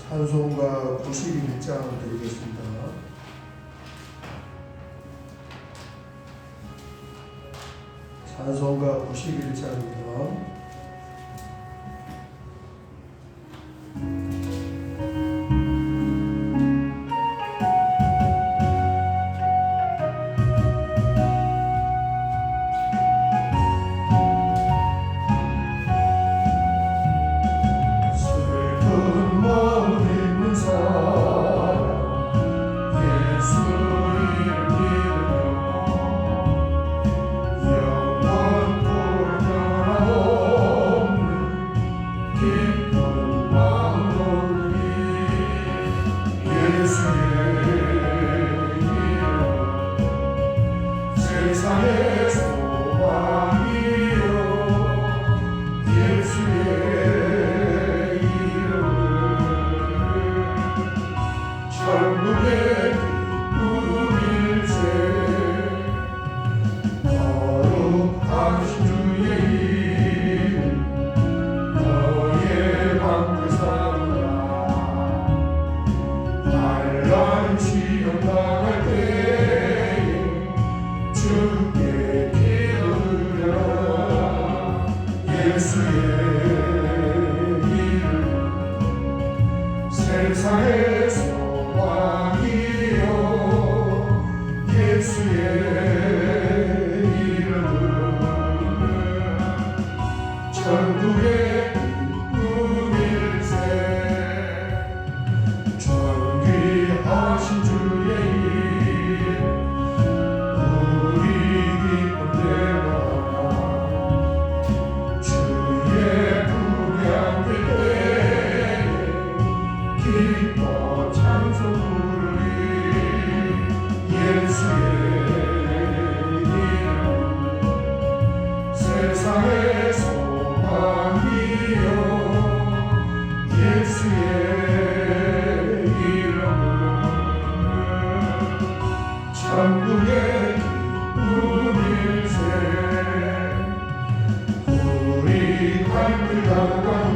찬송가 91장 드리겠습니다. 찬송가 91장입니다. 세상의 소망이요 예수의 이름 천국의 기쁨일세 존귀하신 주의 이름 우리 기쁨 되어라 주의 분양될 때에 기뻐 찬송 부르리 예수의 이름 세상의 소망이요 예수의 이름 천국의 기쁨일세 우리 갈길 가까운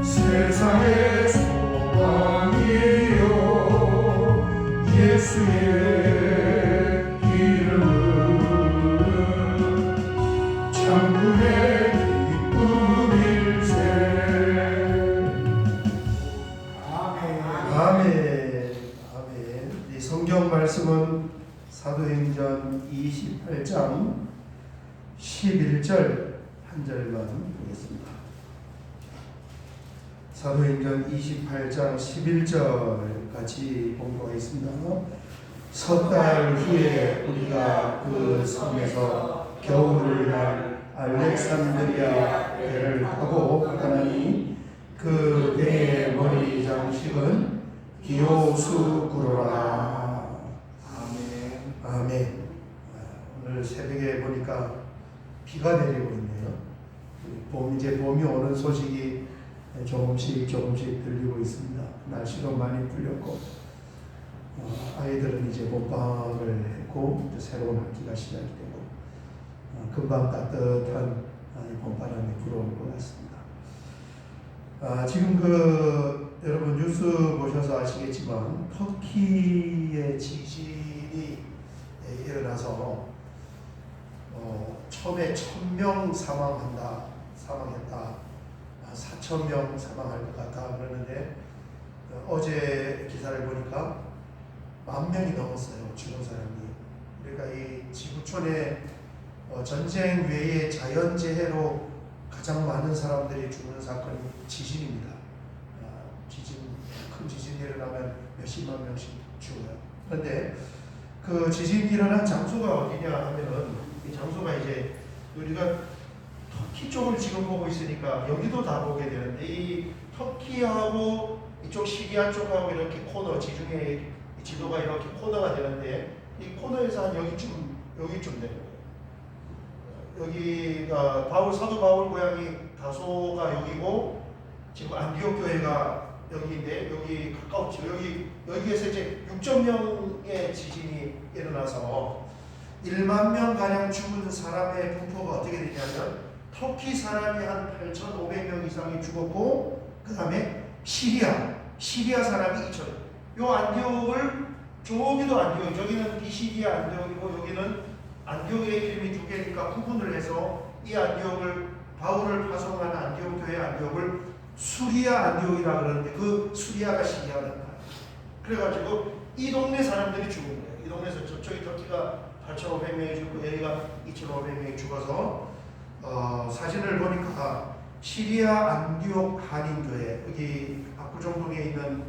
세상의 소망이요 예수의 이름 천국의 기쁨일세 아멘. 아멘. 아멘. 이 성경 말씀은 사도행전 28장 11절 한 절만 보겠습니다. 사도행전 28장 11절 같이 공부하겠습니다. 석 달 후에 우리가 그 섬에서 겨울날 알렉산드리아 배를 타고 가나니 그 배의 머리 장식은 디오스구로라. 아멘. 아멘. 오늘 새벽에 보니까 비가 내리고 있네요. 이제 봄이 오는 소식이 조금씩 들리고 있습니다. 날씨도 많이 풀렸고 아이들은 이제 봄방학을 했고 새로운 학기가 시작이 되고 금방 따뜻한 봄바람이 불어올 것 같습니다. 지금 여러분 뉴스 보셔서 아시겠지만 터키의 지진이 일어나서 처음에 1000명 사망했다. 4,000명 사망할 것 같다 그러는데 어제 기사를 보니까 10,000명이 넘었어요. 죽은 사람이. 그러니까 이 지구촌에 전쟁 외에 자연재해로 가장 많은 사람들이 죽는 사건이 지진입니다. 큰 지진이 일어나면 몇십만 명씩 죽어요. 그런데 그 지진이 일어난 장소가 어디냐 하면은 이 장소가 이제 우리가 터키 쪽을 지금 보고 있으니까 여기도 다 보게 되는데 이 터키하고 이쪽 시리아 쪽하고 이렇게 코너 지중해 지도가 이렇게 코너가 되는데 이 코너에서 한 여기쯤 되는 거예요. 여기가 사도 바울 고향이 다소가 여기고 지금 안디옥 교회가 여기인데 여기 가까웠죠. 여기에서 이제 6천 명의 지진이 일어나서 1만 명 가량 죽은 사람의 분포가 어떻게 되냐면 터키 사람이 한 8,500명 이상이 죽었고 그 다음에 시리아 사람이 2,000. 요 안디옥을 저기도 안디옥, 저기는 비시디아 안디옥이고 여기는 안디옥의 이름이 두 개니까 구분을 해서 이 안디옥을 바울을 파송하는 안디옥 교회 안디옥을 수리아 안디옥이라 그러는데 그 수리아가 시리아다. 그래가지고 이 동네 사람들이 죽은 거예요. 이 동네에서 저쪽이 터키가 8,500명이 죽고 여기가 2,500명이 죽어서 사진을 보니까 시리아 안디옥 한인교회 여기 압구정동에 있는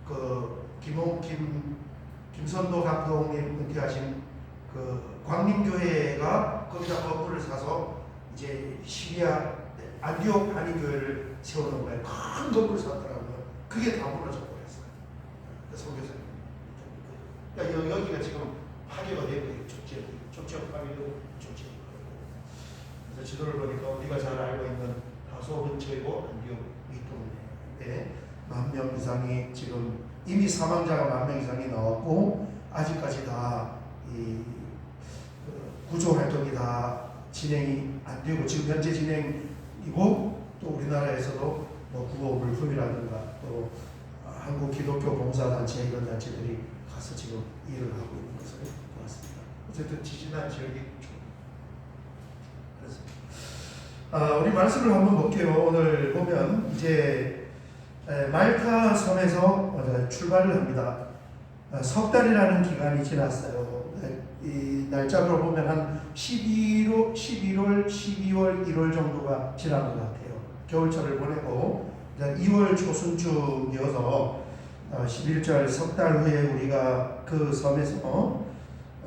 그 김선도 감독님 은퇴하신 그 광림교회가 거기다 건물을 사서 이제 시리아 안디옥 한인교회를 세우는 거예요. 큰 건물을 샀더라고요. 그게 다 무너져 버렸어요. 선교사님. 그러니까 여기가 지금 파괴가 되고 족지역 파괴도 족지역 파괴고. 그래서 지도를 보니까 우리가 잘 알고 있는 다소 근처이고 안디옥 윗동네에 10,000명 이상이 지금 이미 사망자가 10,000명 이상이 나왔고 아직까지 다 구조 활동이 다 진행이 안 되고 지금 현재 진행이고 또 우리나라에서도 뭐 구호물품이라든가 또 한국 기독교 봉사단체 이런 단체들이 가서 지금 일을 하고 있는 것을 보았습니다. 어쨌든 지진한 지역이 그렇습니다. 우리 말씀을 한번 볼게요. 오늘 보면 이제 말타 섬에서 출발을 합니다. 석 달이라는 기간이 지났어요. 이 날짜로 보면 한 11월, 12월, 1월 정도가 지난 것 같아요. 겨울철을 보내고 2월 초순쯤이어서 11절 석 달 후에 우리가 그 섬에서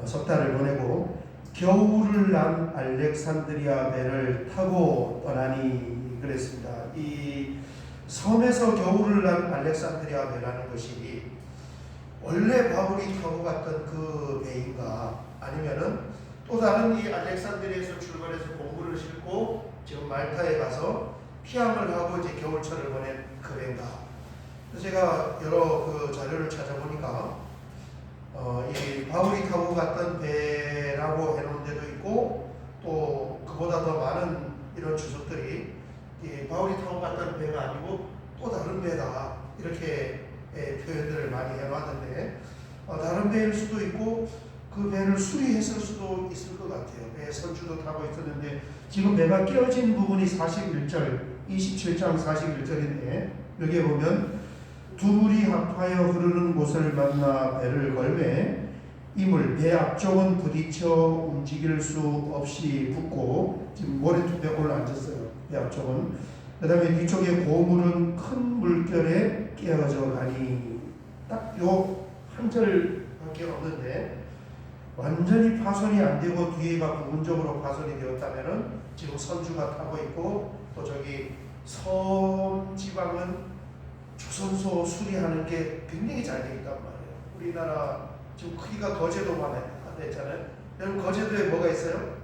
석 달을 보내고 겨울을 난 알렉산드리아 배를 타고 떠나니 그랬습니다. 이 섬에서 겨울을 난 알렉산드리아 배라는 것이 원래 바울이 타고 갔던 그 배인가 아니면은 또 다른 이 알렉산드리아에서 출발해서 공부를 싣고 지금 말타에 가서 피항을 하고 이제 겨울철을 보낸 그 배인가. 그래서 제가 여러 그 자료를 찾아보니까 이 바울이 타고 갔던 배라고 해놓은 데도 있고 또 그보다 더 많은 이런 주석들이 이 바울이 타고 갔던 배가 아니고 또 다른 배다 이렇게 표현들을 많이 해놨는데 다른 배일 수도 있고 그 배를 수리했을 수도 있을 것 같아요. 배 선주도 타고 있었는데 지금 배가 끼어진 부분이 41절 27장 41절인데 여기에 보면 두 물이 합하여 흐르는 곳을 만나 배를 걸매 이물 배 앞쪽은 부딪혀 움직일 수 없이 붙고 지금 모래톱에 올라앉았어요. 배 앞쪽은. 그 다음에 뒤쪽에 고물은 큰 물결에 끼어져 가니 딱 요 한 절밖에 없는데 완전히 파손이 안 되고 뒤에가 부분적으로 파손이 되었다면은 지금 선주가 타고 있고 또 저기 섬 지방은 조선소 수리하는 게 굉장히 잘 되어 있단 말이에요. 우리나라 지금 크기가 거제도만 했잖아요. 여러분 거제도에 뭐가 있어요?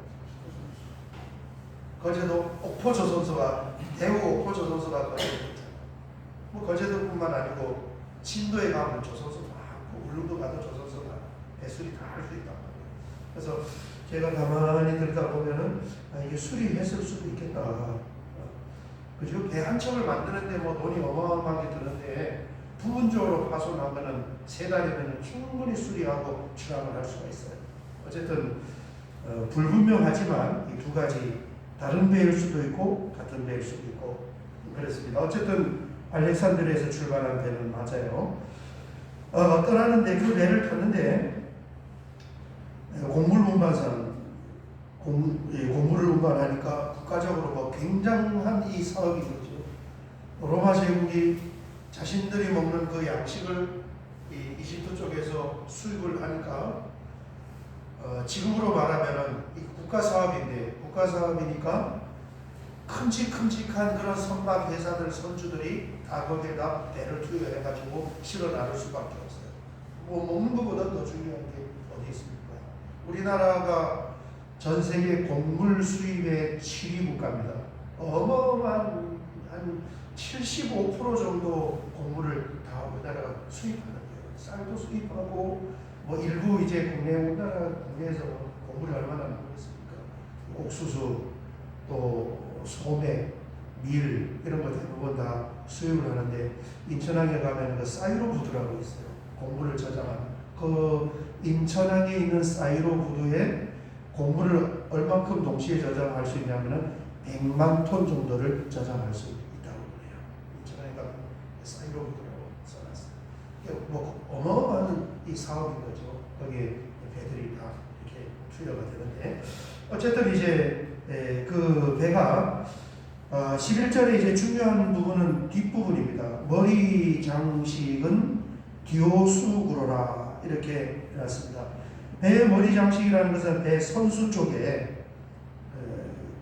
거제도 옥포조선소가 대구 옥포조선소가 거제도에 있잖아요. 뭐 거제도뿐만 아니고 진도에 가면 조선소 많고 울릉도 가도 조선소가 배수리 다 할 수 있단 말이에요. 그래서 제가 가만히 들다 보면은 이게 수리했을 수도 있겠다. 그죠? 배 한 척을 만드는데 뭐 돈이 어마어마하게 드는데 부분적으로 파손하면은 3달이면 충분히 수리하고 출항을 할 수가 있어요. 어쨌든 불분명하지만 이 두 가지 다른 배일 수도 있고 같은 배일 수도 있고 그렇습니다. 어쨌든 알렉산드리아에서 출발한 배는 맞아요. 떠나는데 그 배를 탔는데 곡물 운반선 곡물을 운반하니까 국가적으로 뭐 굉장한 이 사업이 되죠. 로마 제국이 자신들이 먹는 그 양식을 이 이집트 쪽에서 수입을 하니까 지금으로 말하면은 이 국가 사업인데 국가 사업이니까 큼직큼직한 그런 선박 회사들 선주들이 다 거기에다 배를 투여해가지고 실어 나를 수밖에 없어요. 뭐 먹는 것보다 더 중요한 게 어디 있습니까? 우리나라가 전 세계 곡물 수입의 7위 국가입니다. 어마어마한 한 75% 정도 곡물을 다 우리나라가 수입하는 거예요. 쌀도 수입하고 뭐 일부 이제 국내에서 곡물이 얼마나 나오겠습니까? 옥수수, 또 소매, 밀 이런 거 대부분 다 수입을 하는데 인천항에 가면 그 사이로푸드라고 있어요. 곡물을 저장하는 그 인천항에 있는 사이로푸드에 곡물을 얼만큼 동시에 저장할 수 있냐면은 100만 톤 정도를 저장할 수 있다고 그래요. 인천항에 가면 사이로푸드라고 써놨어요. 이게 뭐 어마어마한 이 사업인 거죠. 거기에 배들이 다 이렇게 투여가 되는데 어쨌든 이제 그 배가 11절에 이제 중요한 부분은 뒷부분입니다. 머리 장식은 디오수구로라 이렇게 해놨습니다. 배 머리 장식이라는 것은 배 선수 쪽에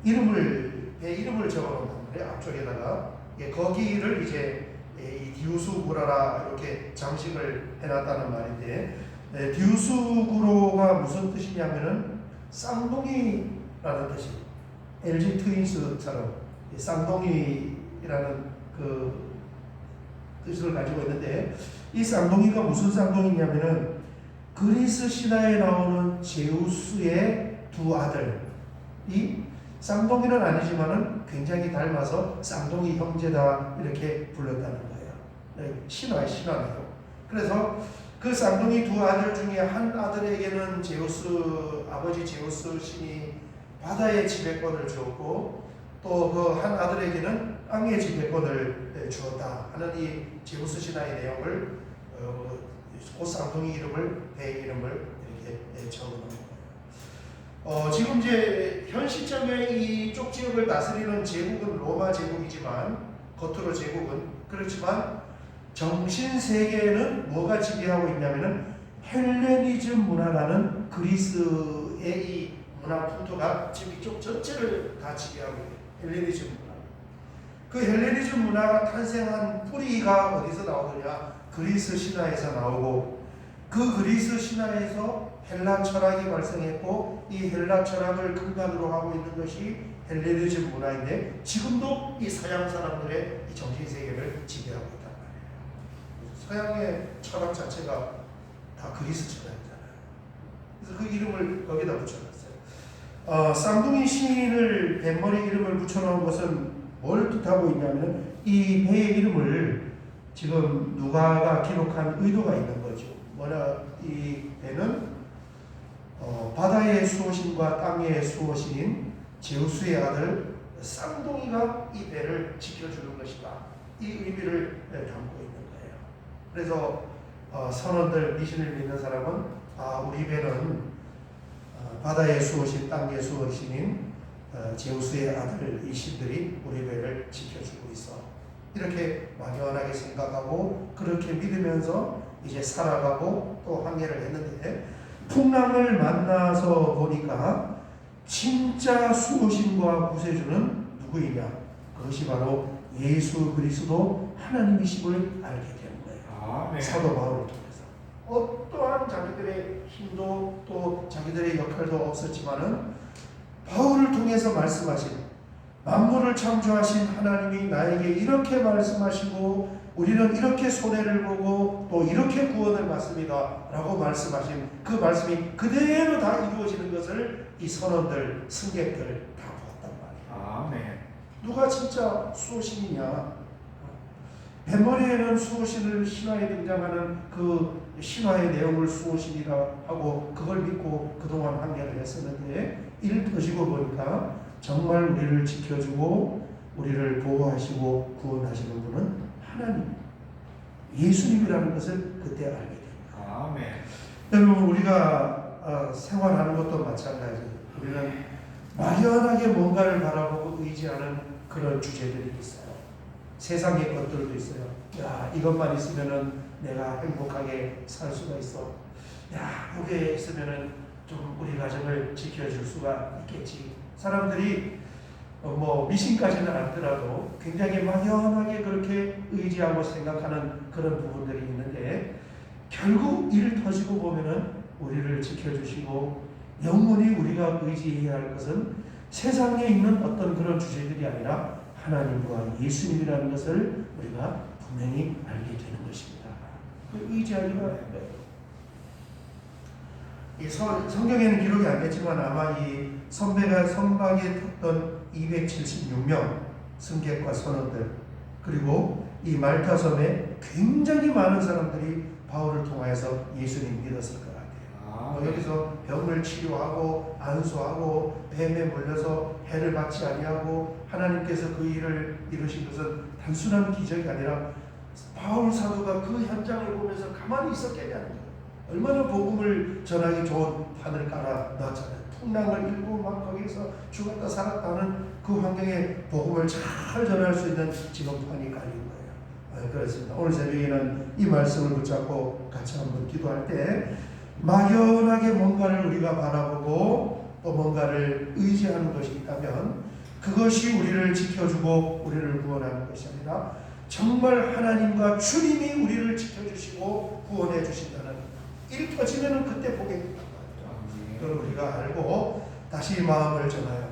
배 이름을 적어놓는단 말이에요. 앞쪽에다가 거기를 이제 이 디오수구로라 이렇게 장식을 해놨다는 말인데 디오수구로가 무슨 뜻이냐면은 쌍둥이라는 뜻이 LG 트윈스처럼 쌍둥이라는 그 뜻을 가지고 있는데 이 쌍둥이가 무슨 쌍둥이냐면은 그리스 신화에 나오는 제우스의 두 아들이 쌍둥이는 아니지만은 굉장히 닮아서 쌍둥이 형제다 이렇게 불렀다는 거예요. 신화네요. 그래서 그 쌍둥이 두 아들 중에 한 아들에게는 아버지 제우스 신이 바다의 지배권을 주었고 또 그 한 아들에게는 땅의 지배권을 주었다 하는 이 제우스 신화의 내용을 그 쌍둥이 이름을 배 이름을 이렇게 적어놓은 거예요. 지금 이제 현 시점에 이쪽 지역을 다스리는 제국은 로마 제국이지만 겉으로 제국은 그렇지만 정신 세계에는 뭐가 지배하고 있냐면은 헬레니즘 문화라는 그리스의 이 문화 풍토가 지금 이쪽 전체를 다 지배하고 있어요. 헬레니즘 문화. 그 헬레니즘 문화가 탄생한 뿌리가 어디서 나오느냐? 그리스 신화에서 나오고 그 그리스 신화에서 헬라 철학이 발생했고 이 헬라 철학을 근간으로 하고 있는 것이 헬레니즘 문화인데 지금도 이 서양 사람들의 이 정신 세계를 지배하고 있단 말이에요. 서양의 철학 자체가 다 그리스 철학이잖아요. 그래서 그 이름을 거기다 붙여놨어요. 쌍둥이 시인을 뱃머리 이름을 붙여놓은 것은 뭘 뜻하고 있냐면 이 배의 이름을 지금 누가가 기록한 의도가 있는 거죠. 이 배는 바다의 수호신과 땅의 수호신인 제우스의 아들 쌍둥이가 이 배를 지켜주는 것이다. 이 의미를 담고 있는 거예요. 그래서 선원들 미신을 믿는 사람은 우리 배는 바다의 수호신, 땅의 수호신인 제우스의 아들 이 신들이 우리 배를 지켜주고 있어. 이렇게 막연하게 생각하고 그렇게 믿으면서 이제 살아가고 또 항해를 했는데 풍랑을 만나서 보니까 진짜 수호신과 구세주는 누구이냐? 그것이 바로 예수 그리스도 하나님이심을 알게 되는 거예요. 아멘. 사도 바울을 통해서 어떠한 자기들의 힘도 또 자기들의 역할도 없었지만은 바울을 통해서 말씀하신 만물을 창조하신 하나님이 나에게 이렇게 말씀하시고 우리는 이렇게 손해를 보고 또 이렇게 구원을 받습니다 라고 말씀하신 그 말씀이 그대로 다 이루어지는 것을 이 선원들, 승객들 다 보았단 말이에요. 아멘. 누가 진짜 수호신이냐? 뱃머리에는 수호신을 신화에 등장하는 그 신화의 내용을 수호신이라 하고 그걸 믿고 그동안 항해를 했었는데 이를 터지고 보니까 정말 우리를 지켜주고 우리를 보호하시고 구원하시는 분은 하나님, 예수님이라는 것을 그때 알게 됩니다. 아멘. 여러분 우리가 생활하는 것도 마찬가지예요. 우리는 막연하게 뭔가를 바라보고 의지하는 그런 주제들이 있어요. 세상의 것들도 있어요. 야, 이것만 있으면은 내가 행복하게 살 수가 있어. 야, 이게 있으면은 좀 우리 가정을 지켜줄 수가 있겠지. 사람들이 뭐 미신까지는 않더라도 굉장히 막연하게 그렇게 의지하고 생각하는 그런 부분들이 있는데 결국 일 터지고 보면은 우리를 지켜주시고 영원히 우리가 의지해야 할 것은 세상에 있는 어떤 그런 주제들이 아니라 하나님과 예수님이라는 것을 우리가 분명히 알게 되는 것입니다. 의지하기가 어려워요. 이 성경에는 기록이 안 됐지만 아마 이 선박에 탔던 276명 승객과 선원들, 그리고 이 말타 섬에 굉장히 많은 사람들이 바울을 통하여서 예수님 믿었을 것 같아요. 여기서 병을 치료하고 안수하고 뱀에 물려서 해를 받지 아니하고 하나님께서 그 일을 이루신 것은 단순한 기적이 아니라 바울 사도가 그 현장을 보면서 가만히 있었겠냐는 거예요. 얼마나 복음을 전하기 좋은 판을 깔아 놨잖아요. 풍랑을 일고 막 거기서 죽었다 살았다는 그 환경에 복음을 잘 전할 수 있는 지금 판이 깔린 거예요. 그렇습니다. 오늘 새벽에는 이 말씀을 붙잡고 같이 한번 기도할 때 막연하게 뭔가를 우리가 바라보고 또 뭔가를 의지하는 것이 있다면 그것이 우리를 지켜주고 우리를 구원하는 것이 아니라 정말 하나님과 주님이 우리를 지켜주시고 구원해 주신다는 일 터지면 그때 보겠다. 그걸 우리가 알고 다시 마음을 전하여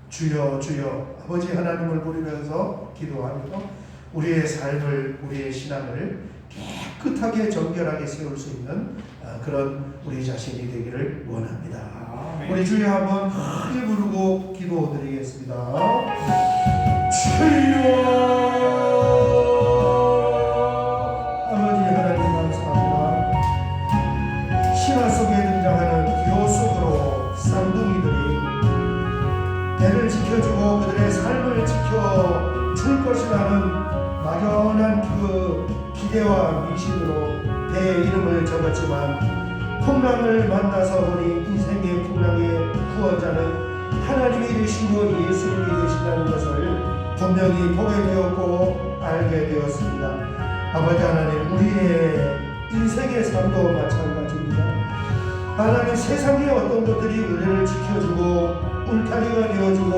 주여 주여 아버지 하나님을 부르면서 기도하며 우리의 삶을 우리의 신앙을 깨끗하게 정결하게 세울 수 있는 그런 우리 자신이 되기를 원합니다. 우리 주여 한번 크게 부르고 기도드리겠습니다. 주여 아버지 하나님 감사합니다. 신화 속에 등장하는 기호 속으로 쌍둥이들이 배를 지켜주고 그들의 삶을 지켜줄 것이라는 막연한 그 기대와 미신으로 배의 이름을 적었지만 풍랑을 만나서 보니 인생의 풍랑의 구원자는 하나님이 되시고 예수님이 되신다는 것을 분명히 보게 되었고 알게 되었습니다. 아버지 하나님, 우리의 인생의 삶도 마찬가지입니다. 하나님, 세상의 어떤 것들이 우리를 지켜주고 울타리가 되어주고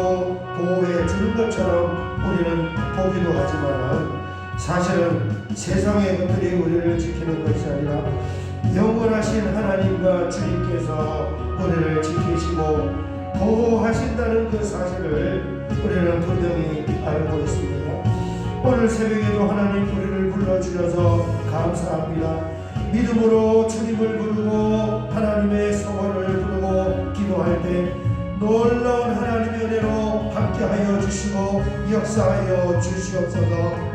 보호해 주는 것처럼 우리는 보기도 하지만 사실은 세상의 것들이 우리를 지키는 것이 아니라 영원하신 하나님과 주님께서 우리를 지키시고 보호하신다는 그 사실을 우리는 분명히 알고 있습니다. 오늘 새벽에도 하나님 우리를 불러주셔서 감사합니다. 믿음으로 주님을 부르고 하나님의 성원을 부르고 기도할 때 놀라운 하나님의 은혜로 함께하여 주시고 역사하여 주시옵소서.